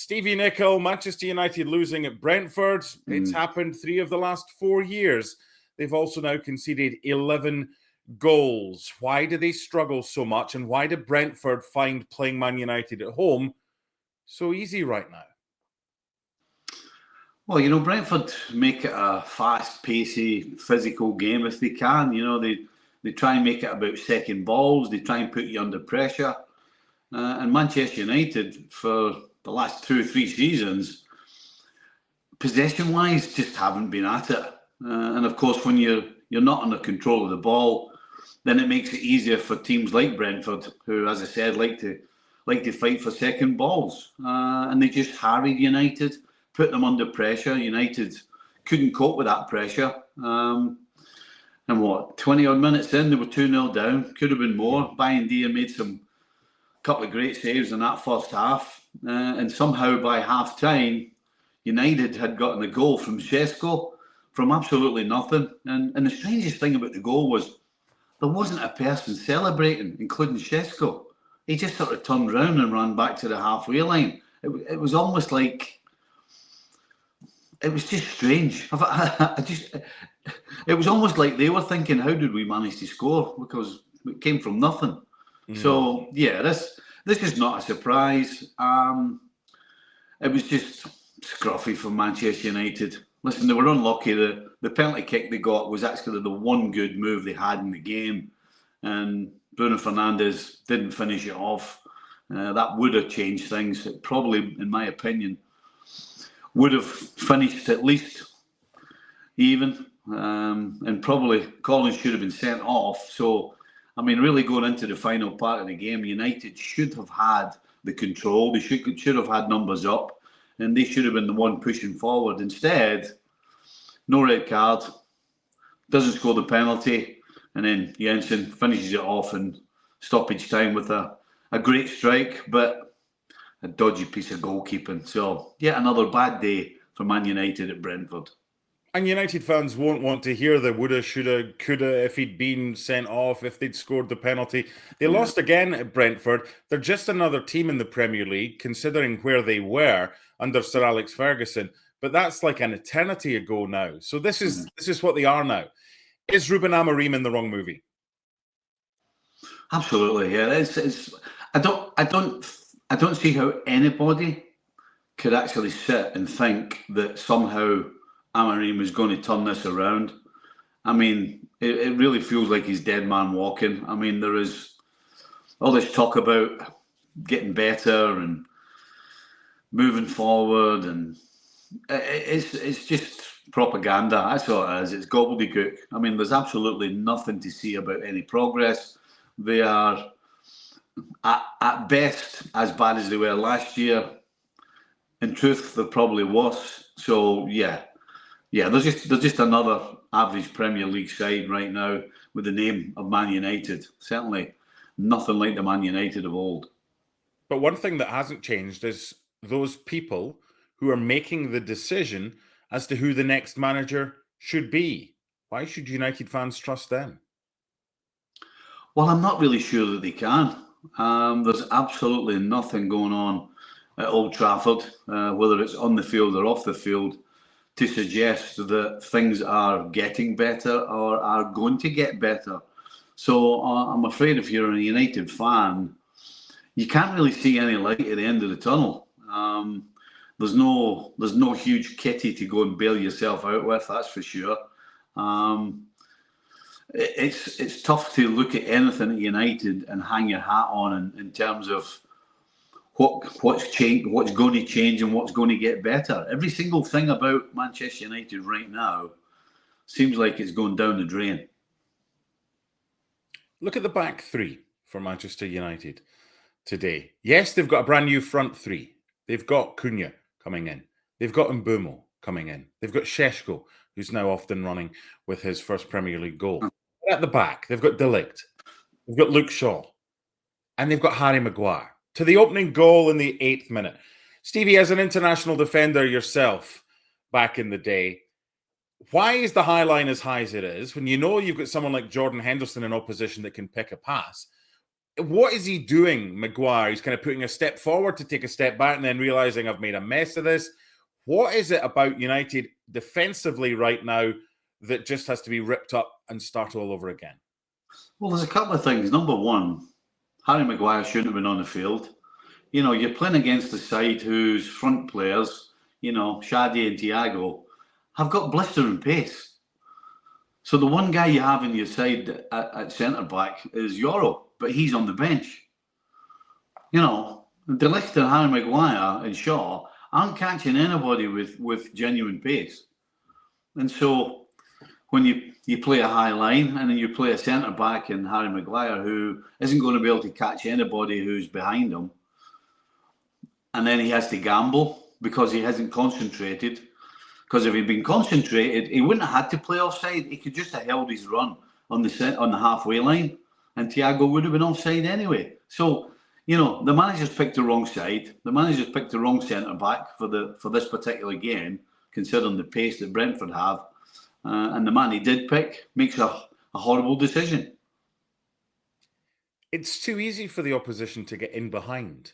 Stevie Nicol, Manchester United losing at Brentford. It's happened 3 of the last 4 years. They've also now conceded 11 goals. Why do they struggle so much? And why did Brentford find playing Man United at home so easy right now? Well, Brentford make it a fast-paced, physical game if they can. They try and make it about second balls. They try and put you under pressure. And Manchester United, for the last 2 or 3 seasons, possession-wise, just haven't been at it. And of course, when you're not under control of the ball, then it makes it easier for teams like Brentford, who, as I said, like to fight for second balls. And they just harried United, put them under pressure. United couldn't cope with that pressure. And 20-odd minutes in, they were 2-0 down. Could have been more. Bayindir made some couple of great saves in that first half. And somehow by half-time, United had gotten a goal from Šeško from absolutely nothing. And the strangest thing about the goal was there wasn't a person celebrating, including Šeško. He just sort of turned round and ran back to the halfway line. It was almost like... It was just strange. It was almost like they were thinking, how did we manage to score? Because it came from nothing. So, yeah, this is not a surprise. It was just scruffy for Manchester United. Listen, they were unlucky. The penalty kick they got was actually the one good move they had in the game. And Bruno Fernandes didn't finish it off. That would have changed things. It probably, in my opinion, would have finished at least even. And probably Collins should have been sent off. So, really going into the final part of the game, United should have had the control. They should have had numbers up, and they should have been the one pushing forward. Instead, no red card, doesn't score the penalty, and then Jensen finishes it off in stoppage time with a great strike, but a dodgy piece of goalkeeping. So, yet another bad day for Man United at Brentford. And United fans won't want to hear the woulda, shoulda, coulda if he'd been sent off, if they'd scored the penalty. They lost again at Brentford. They're just another team in the Premier League, considering where they were under Sir Alex Ferguson. But that's like an eternity ago now. So this is what they are now. Is Ruben Amorim in the wrong movie? Absolutely, yeah. I don't see how anybody could actually sit and think that somehow Amorim is going to turn this around. It really feels like he's dead man walking. There is all this talk about getting better and moving forward, and it's just propaganda. That's all it is. It's gobbledygook. There's absolutely nothing to see about any progress. They are at best as bad as they were last year. In truth, they're probably worse. So yeah, they're just another average Premier League side right now with the name of Man United. Certainly nothing like the Man United of old. But one thing that hasn't changed is those people who are making the decision as to who the next manager should be. Why should United fans trust them? Well, I'm not really sure that they can. There's absolutely nothing going on at Old Trafford, whether it's on the field or off the field, to suggest that things are getting better or are going to get better. So I'm afraid if you're a United fan, you can't really see any light at the end of the tunnel. There's no huge kitty to go and bail yourself out with, that's for sure. It's tough to look at anything at United and hang your hat on in terms of what's changed, what's going to change, and what's going to get better. Every single thing about Manchester United right now seems like it's going down the drain. Look at the back three for Manchester United today. Yes, they've got a brand new front three. They've got Cunha coming in. They've got Mbeumo coming in. They've got Šeško, who's now often running with his first Premier League goal. At the back, they've got De Ligt. They've got Luke Shaw. And they've got Harry Maguire. To the opening goal in the 8th minute. Stevie, as an international defender yourself back in the day, why is the high line as high as it is when you know you've got someone like Jordan Henderson in opposition that can pick a pass? what is he doing, Maguire? He's kind of putting a step forward to take a step back and then realizing I've made a mess of this. What is it about United defensively right now that just has to be ripped up and start all over again? Well, there's a couple of things. Number one, Harry Maguire shouldn't have been on the field. You know, you're playing against a side whose front players, you know, Shadi and Thiago, have got blistering pace. So the one guy you have in your side at centre-back is Yoro, but he's on the bench. You know, De Ligt and Harry Maguire and Shaw aren't catching anybody with genuine pace. And so when you play a high line and then you play a centre-back in Harry Maguire who isn't going to be able to catch anybody who's behind him, and then he has to gamble because he hasn't concentrated. Because if he'd been concentrated, he wouldn't have had to play offside. He could just have held his run on the halfway line, and Thiago would have been offside anyway. So, you know, the manager's picked the wrong side. The manager's picked the wrong centre back for this particular game, considering the pace that Brentford have. And the man he did pick makes a horrible decision. It's too easy for the opposition to get in behind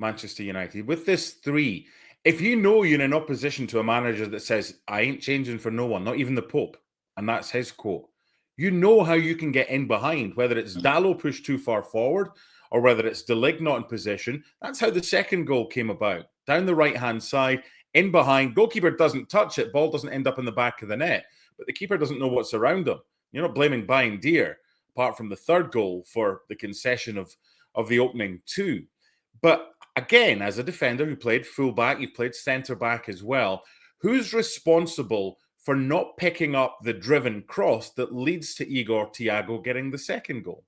Manchester United. With this 3, if you know you're in opposition to a manager that says, I ain't changing for no one, not even the Pope, and that's his quote, you know how you can get in behind, whether it's Dalot pushed too far forward or whether it's De Ligt not in position. That's how the second goal came about. Down the right-hand side, in behind, goalkeeper doesn't touch it, ball doesn't end up in the back of the net, but the keeper doesn't know what's around him. You're not blaming Bayern Deer, apart from the third goal, for the concession of the opening 2. But again, as a defender who played fullback, you've played centre-back as well, who's responsible for not picking up the driven cross that leads to Igor Thiago getting the second goal?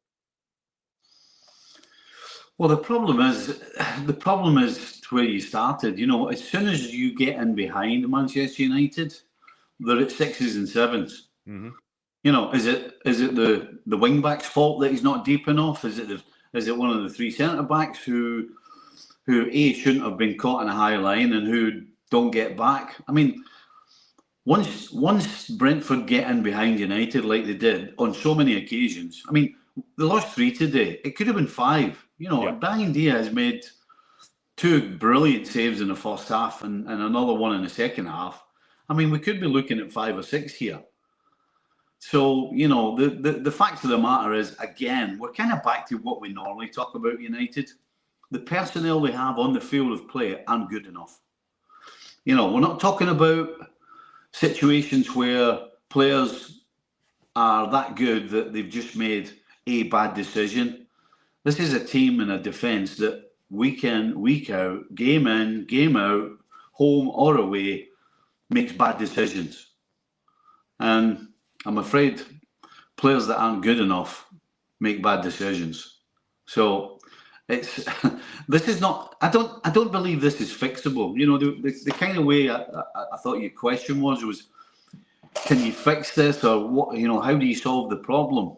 Well, the problem is where you started. You know, as soon as you get in behind Manchester United, they're at 6s and 7s. Mm-hmm. You know, is it the wing back's fault that he's not deep enough? Is it one of the 3 centre backs who A, shouldn't have been caught in a high line and who don't get back? I mean, once Brentford get in behind United like they did on so many occasions, I mean, they lost 3 today. It could have been 5. You know, yeah. Bayern Deer has made 2 brilliant saves in the first half and another one in the second half. I mean, we could be looking at 5 or 6 here. So, you know, the fact of the matter is, again, we're kind of back to what we normally talk about United. The personnel they have on the field of play aren't good enough. You know, we're not talking about situations where players are that good that they've just made a bad decision. This is a team and a defence that week in, week out, game in, game out, home or away, makes bad decisions. And I'm afraid players that aren't good enough make bad decisions. So this is not. I don't believe this is fixable. You know, the kind of way I thought your question was, can you fix this, or what? You know, how do you solve the problem?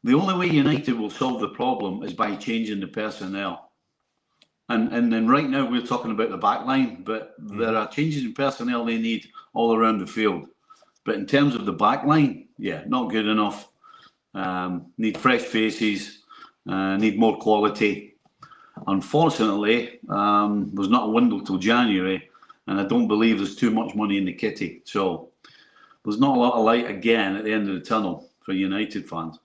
The only way United will solve the problem is by changing the personnel. And right now we're talking about the back line, but there are changes in personnel they need all around the field. But in terms of the back line, yeah, not good enough. Need fresh faces, need more quality. Unfortunately, there's not a window till January, and I don't believe there's too much money in the kitty. So there's not a lot of light again at the end of the tunnel for United fans.